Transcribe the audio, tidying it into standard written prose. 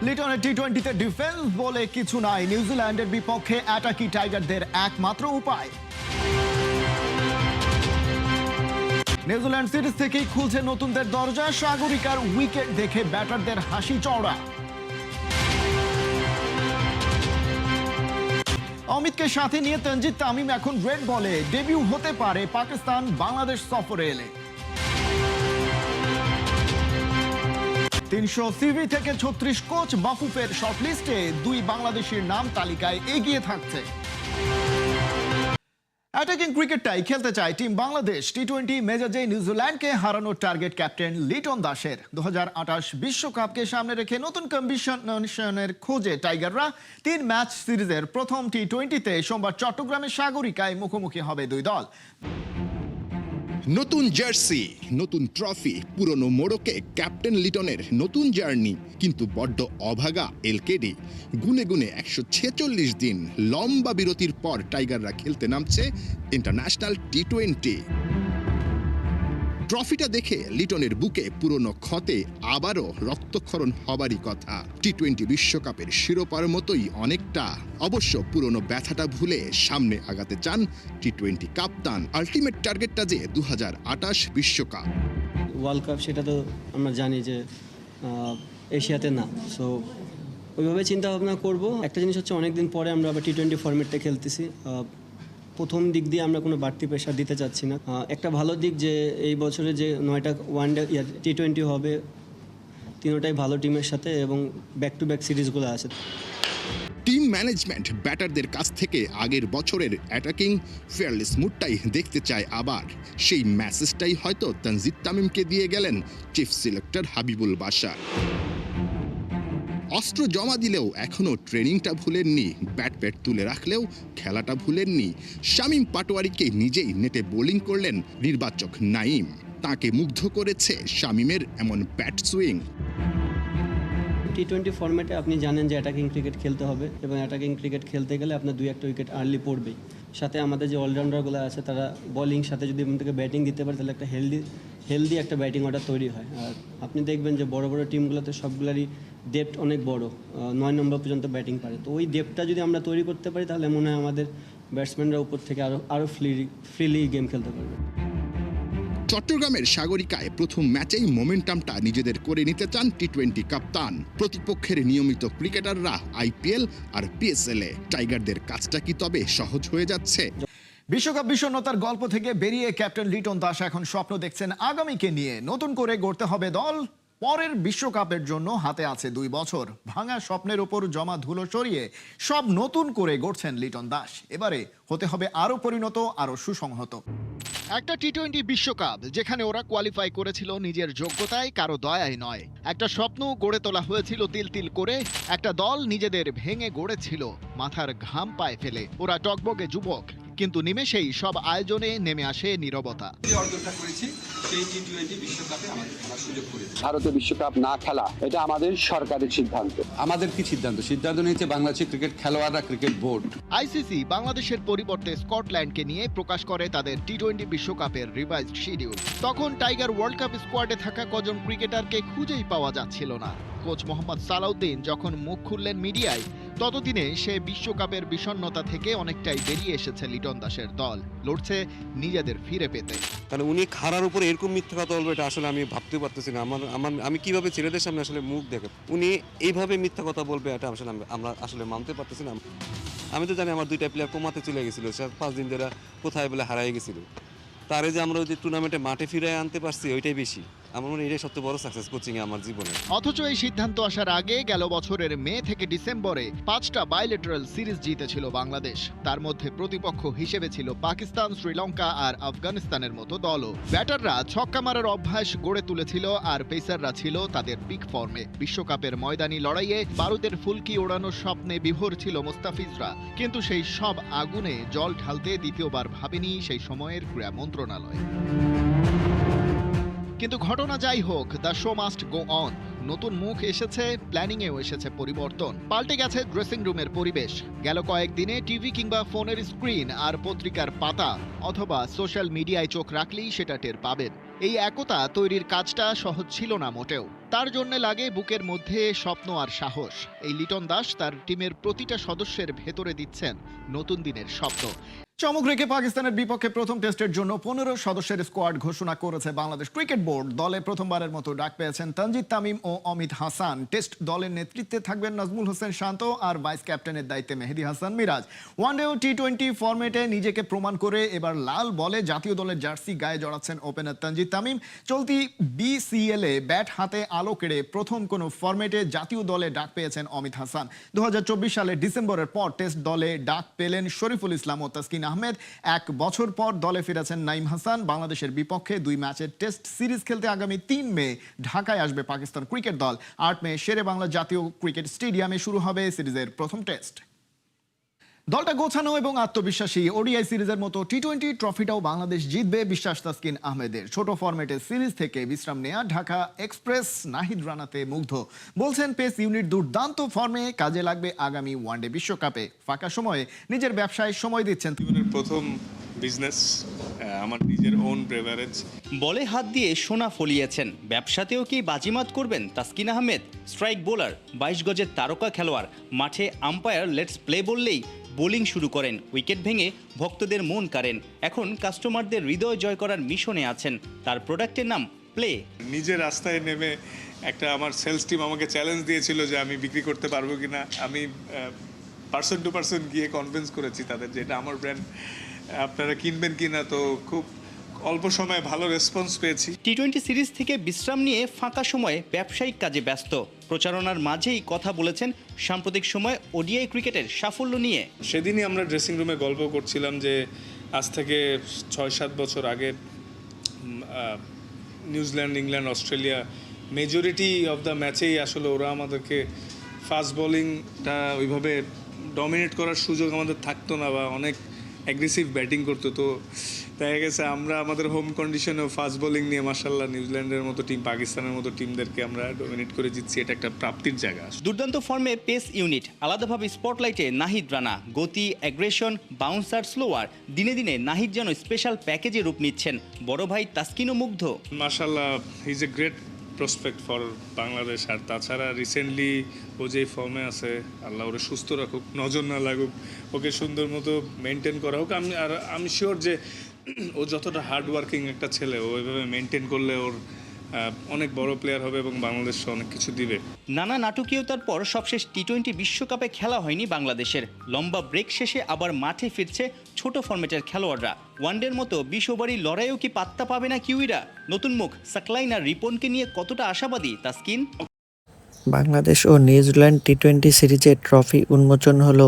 লিটনের টি-20তে ডিফেন্স বলে কিছু নাই, নিউজিল্যান্ডের বিপক্ষে অ্যাটাকি টাইগারদের একমাত্র উপায়। নিউজিল্যান্ড সিরিজ থেকেই খুলছে নতুনদের দরজা, সাগরিকার উইকেট দেখে ব্যাটারদের হাসি চওড়া। অমিতকে সাথে নিয়ে তানজিদ তামিম এখন রেড বলে, ডেবিউ হতে পারে পাকিস্তান বাংলাদেশ সফরে এলে। 300 সিভি থেকে 36 কোচ বাফুফের শর্টলিস্টে 2 বাংলাদেশের নাম তালিকায় এগিয়ে থাকছে। অ্যাটাকিং ক্রিকেটটাই খেলতে চায় টিম বাংলাদেশ। টি-20 মেজাজে নিউজিল্যান্ডকে হারানোর টার্গেট ক্যাপ্টেন লিটন দাসের। 2028 বিশ্বকাপকে সামনে রেখে নতুন কম্বিনেশনের খোঁজে টাইগাররা। 3 ম্যাচ সিরিজের প্রথম টি-20তে সোমবার চট্টগ্রামের সাগরিকায় মুখোমুখি হবে 2 দল। নতুন জার্সি, নতুন ট্রফি, পুরনো মোড়কে ক্যাপ্টেন লিটনের নতুন জার্নি। কিন্তু বড্ড অভাগা এলকেডি। গুনে গুনে 146 দিন লম্বা বিরতির পর টাইগাররা খেলতে নামছে ইন্টারন্যাশনাল টি-20। ট্রফিটা দেখে লিটনের বুকে পুরনো ক্ষতে আবারও রক্তক্ষরণ হবারই কথা। টি-20 বিশ্বকাপের শিরোপার মতোই অনেকটা। অবশ্য পুরনো ব্যথাটা ভুলে সামনে আগাতে চান টি-20 কাপ্তান। আলটিমেট টার্গেটটা যে 2028 বিশ্বকাপ। ওয়ার্ল্ড কাপ সেটা তো আমরা জানি যে এশিয়াতে না, সো ওইভাবে চিন্তা ভাবনা করবো। একটা জিনিস হচ্ছে অনেকদিন পরে আমরা আবার টি-20 ফরম্যাটটা খেলতেছি। প্রথম দিক দিয়ে আমরা কোনো বাড়তি প্রেশার দিতে চাচ্ছি না। একটা ভালো দিক যে এই বছরে যে 9টা ওয়ানডে টি-20 হবে, 3টাই ভালো টিমের সাথে এবং ব্যাক টু ব্যাক সিরিজগুলো আছে। টিম ম্যানেজমেন্ট ব্যাটারদের কাছ থেকে আগের বছরের অ্যাটাকিং ফেয়ারলেস মুডটাই দেখতে চায় আবার। সেই মেসেজটাই হয়তো তানজিদ তামিমকে দিয়ে গেলেন চিফ সিলেক্টর হাবিবুল বাশার। অস্ত্র জমা দিলেও এখনও ট্রেনিংটা ভুলেননি, ব্যাট তুলে রাখলেও খেলাটা ভুলেননি। শামীম পাটোয়ারিকে নিজেই নেটে বোলিং করলেন নির্বাচক নাইম। তাকে মুগ্ধ করেছে শামীমের এমন ব্যাট সুইং। টি-20 ফরম্যাটে আপনি জানেন যে অ্যাটাকিং ক্রিকেট খেলতে হবে এবং অ্যাটাকিং ক্রিকেট খেলতে গেলে আপনার 2-1টা উইকেট আর্লি পড়বেই। সাথে আমাদের যে অলরাউন্ডারগুলো আছে তারা বোলিং সাথে যদি এমন থেকে ব্যাটিং দিতে পারে তাহলে একটা হেলদি একটা ব্যাটিং অর্ডার তৈরি হয়। আর আপনি দেখবেন যে বড় বড় টিমগুলোতে সবগুলারই ডেপথ অনেক বড়, 9 নম্বর পর্যন্ত ব্যাটিং পারে। তো ওই ডেপথটা যদি আমরা তৈরি করতে পারি তাহলে মনে হয় আমাদের ব্যাটসম্যানরা উপর থেকে আরও ফ্রিলি গেম খেলতে পারবে। চট্টগ্রামের সাগরিকায় প্রথম ম্যাচেই মোমেন্টামটা নিজেদের করে নিতে চান টি-20 কাপ্তান। প্রতিপক্ষের নিয়মিত ক্রিকেটাররা আইপিএল আর পিএসএলে। টাইগারদের কাজটা কি তবে সহজ হয়ে যাচ্ছে? বিশ্বকাপ বিষণ্ণতার গল্প থেকে বেরিয়ে ক্যাপ্টেন লিটন দাস এখন স্বপ্ন দেখছেন আগামীকে নিয়ে। নতুন করে গড়তে হবে দল। পরের বিশ্বকাপের জন্য হাতে আছে 2 বছর। ভাঙা স্বপ্নের ওপর জমা ধুলো সরিয়ে সব নতুন করে গড়ছেন লিটন দাস। এবারে হতে হবে আরো পরিণত, আরো সুসংহত। একটা টি-20 বিশ্বকাপ যেখানে ওরা কোয়ালিফাই করেছিল নিজের যোগ্যতায়, কারো দয়ায় নয়। একটা স্বপ্ন গড়ে তোলা হয়েছিল তিল তিল করে। একটা দল নিজেদের ভেঙে গড়েছিল মাথার ঘাম পায়ে ফেলে। ওরা টকবগে যুবক, কিন্তু নিমেষেই সব আয়োজনে নেমে আসে নীরবতা। ভারতে বিশ্বকাপ না খেলা এটা আমাদের সরকারের সিদ্ধান্ত। আমাদের কি সিদ্ধান্ত নিয়েছে বাংলাদেশের ক্রিকেট খেলোয়াড়রা, ক্রিকেট বোর্ড। আইসিসি বাংলাদেশের পরিবর্তে স্কটল্যান্ডকে নিয়ে প্রকাশ করে তাদের টি-20 বিশ্বকাপের রিভাইজড শিডিউল। তখন টাইগার ওয়ার্ল্ড কাপ স্কোয়াডে থাকা কজন ক্রিকেটারকে খুঁজেই পাওয়া যাচ্ছিল না। কোচ মোহাম্মদ সালাউদ্দিন যখন মুখ খুললেন মিডিয়ায়, ততদিনে সে বিশ্বকাপের বিষণ্ণতা থেকে অনেকটাই বেরিয়ে এসেছে লিটন দাসের দল। লড়ছে নিজেদের ফিরে পেতে। কারণ উনি খারার উপরে এরকম মিথ্যা কথা বলবে, এটা আসলে আমি ভাবতে পারতেছি না। আমি কিভাবে ছেলেদের সামনে আসলে মুখ দেখে উনি এইভাবে মিথ্যা কথা বলবে, এটা আসলে আমরা আসলে মানতে পারতেছি না। আমি তো জানি আমার 2টা প্লেয়ার কোমাতে চলে গেছিল, 5 দিন ধরে কোথায় বলে হারাই গেছিল। তারে যে আমরা ওই যে টুর্নামেন্টে মাঠে ফিরে আনতে পারছি, ওইটাই বেশি। আমার মনে হয় এটাই সবচেয়ে বড় সাকসেস কোচিংয়ে আমার জীবনে। অথচ এই সিদ্ধান্ত আসার আগে গেল বছরের মে থেকে ডিসেম্বরে 5টা বাইলেটারাল সিরিজ জিতেছিল বাংলাদেশ। তার মধ্যে প্রতিপক্ষ হিসেবে ছিল পাকিস্তান, শ্রীলঙ্কা আর আফগানিস্তানের মতো দলও। ব্যাটাররা ছক্কা মারার অভ্যাস গড়ে তুলেছিল আর পেসাররা ছিল তাদের পিক ফর্মে। বিশ্বকাপের ময়দানি লড়াইয়ে বারুদের ফুলকি ওড়ানোর স্বপ্নে বিভোর ছিল মোস্তাফিজরা। কিন্তু সেই সব আগুনে জল ঢালতে দ্বিতীয়বার ভাবেনি সেই সময়ের ক্রীড়া মন্ত্রণালয়। কিন্তু ঘটনা যাই হোক, the show must go on. নতুন মুখ এসেছে, প্ল্যানিংয়েও এসেছে পরিবর্তন। পাল্টে গেছে ড্রেসিং রুমের পরিবেশ। গেল কয়েকদিনে টিভি কিংবা ফোনের স্ক্রিন আর পত্রিকার পাতা অথবা সোশ্যাল মিডিয়ায় চোখ রাখলেই সেটা টের পাবেন। এই একতা তৈরির কাজটা সহজ ছিল না মোটেও। তার জন্য লাগে বুকের মধ্যে স্বপ্ন আর সাহস। এই লিটন দাস তার টিমের প্রতিটা সদস্যের ভেতরে দিচ্ছেন নতুন দিনের স্বপ্ন। চমক রেখে পাকিস্তানের বিপক্ষে প্রথম টেস্টের জন্য 15 সদস্যের স্কোয়াড ঘোষণা করেছে বাংলাদেশ ক্রিকেট বোর্ড। দলে প্রথমবারের মতো ডাক পেয়েছেন তানজিদ তামিম ও অমিত হাসান। টেস্ট দলের নেতৃত্বে থাকবেন নাজমুল হোসেন শান্ত আর ভাইস ক্যাপ্টেনের দায়িত্বে মেহেদী হাসান মিরাজ। ওয়ানডে ও টি-20 ফরম্যাটে নিজেকে প্রমাণ করে এবার লাল বলে জাতীয় দলের জার্সি গায়ে জড়াচ্ছেন ওপেনার তানজিদ তামিম। চলতি বিসিএল এ ব্যাট হাতে আলো কেড়ে প্রথম কোনো ফরম্যাটে জাতীয় দলে ডাক পেয়েছেন অমিত হাসান। 2024 সালের ডিসেম্বরের পর টেস্ট দলে ডাক পেলেন শরীফুল ইসলাম ও তাসকিন আহমেদ। 1 বছর পর দলে ফিরেছেন নাইম হাসান। বাংলাদেশের বিপক্ষে 2 ম্যাচের টেস্ট সিরিজ খেলতে আগামী 3 মে ঢাকায় আসবে পাকিস্তান ক্রিকেট দল। 8 মে শেরে বাংলা জাতীয় ক্রিকেট স্টেডিয়ামে শুরু হবে সিরিজের প্রথম টেস্ট। দলটা গোছানো এবং আত্মবিশ্বাসী। ওডিআই সিরিজের মতো টি-20 ট্রফিটাও বাংলাদেশ জিতবে বিশ্বাস তাসকিন আহমেদের। ছোট ফরম্যাটের সিরিজ থেকে বিশ্রাম নেয়া ঢাকা এক্সপ্রেস নাহিদ রানাতে মুগ্ধ। বলছেন পেস ইউনিট দুর্দান্ত ফর্মে, কাজে লাগবে আগামী ওয়ানডে বিশ্বকাপে। ফাঁকা সময়ে নিজের ব্যবসায় সময় দিচ্ছেন। জীবনের প্রথম বিজনেস, আমার নিজের ওন প্রেভারেজ। বলে হাত দিয়ে সোনা ফলিয়েছেন, ব্যবসাতেও কি বাজিমাত করবেন তাসকিন আহমেদ? স্ট্রাইক বোলার, 22 গজের তারকা খেলোয়াড়। মাঠে আম্পায়ার লেটস প্লে বললেই বোলিং শুরু করেন, উইকেট ভেঙে ভক্তদের মন কাড়েন। এখন কাস্টমারদের হৃদয় জয় করার মিশনে আছেন। তার প্রোডাক্টের নাম প্লে। নিজের রাস্তায় নেমে একটা আমার সেলস টিম আমাকে চ্যালেঞ্জ দিয়েছিল যে আমি বিক্রি করতে পারবো কিনা। আমি পার্সন টু পার্সন গিয়ে কনভিন্স করেছি তাদের যে এটা আমার ব্র্যান্ড, আপনারা কিনবেন কিনা। তো খুব অল্প সময়ে ভালো রেসপন্স পেয়েছি। টি-20 সিরিজ থেকে বিশ্রাম নিয়ে ফাঁকা সময়ে ব্যবসায়িক কাজে ব্যস্ত। প্রচারণার মাঝেই কথা বলেছেন সাম্প্রতিক সময় ওডিআই ক্রিকেটের সাফল্য নিয়ে। সেদিনই আমরা ড্রেসিং রুমে গল্প করছিলাম যে আজ থেকে 6-7 বছর আগে New Zealand, England, Australia majority of the ম্যাচেই আসলে ওরা আমাদেরকে ফাস্ট বোলিংটা ওইভাবে ডমিনেট করার সুযোগ আমাদের থাকতো না, বা অনেক অ্যাগ্রেসিভ ব্যাটিং করতো। তো দেখা গেছে আমরা আমাদের হোম কন্ডিশনেও ফাস্ট বোলিং নিয়ে মাশাআল্লাহ নিউজিল্যান্ডের মতো টিম, পাকিস্তানের মতো টিমদেরকে আমরা ডমিনেট করে জিতছি। এটা একটা প্রাপ্তির জায়গা। দুর্দান্ত ফর্মে পেস ইউনিট, আলাদাভাবে স্পটলাইটে নাহিদ রানা। গতি, অ্যাগ্রেশন, বাউন্সার, স্লোয়ার, দিনে দিনে নাহিদ যেন স্পেশাল প্যাকেজে রূপ নিচ্ছেন। বড় ভাই তাসকিনও মুগ্ধ। মাশাআল্লাহ, he is a great prospect for Bangladesh. আর তাছাড়া রিসেন্টলি ও যে ফর্মে আছে, আল্লাহ ওরে সুস্থ রাখুক, নজর না লাগুক, ওকে সুন্দর মতো মেনটেন করা হোক। আমি শিওর যে ও যতটা হার্ড ওয়ার্কিং একটা ছেলে, ও ওইভাবে মেনটেন করলে ওর অনেক বড় প্লেয়ার হবে এবং বাংলাদেশ অনেক কিছু দিবে। নানা নাটকীয়তার পর সবশেষ টি-20 বিশ্বকাপে খেলা হয়নি বাংলাদেশের। লম্বা ব্রেক শেষে আবার মাঠে ফিরছে ছোট ফরম্যাটের খেলোয়াড়রা। ওয়ানডের মতো 20 ওভারই লড়াইও কি পাত্তা পাবে না কিউইরা? নতুন মুখ সাকলাইন আর রিপনকে নিয়ে কতটা আশাবাদী তাসকিন? বাংলাদেশ ও নিউজিল্যান্ড টি-20 সিরিজে ট্রফি উন্মোচন হলো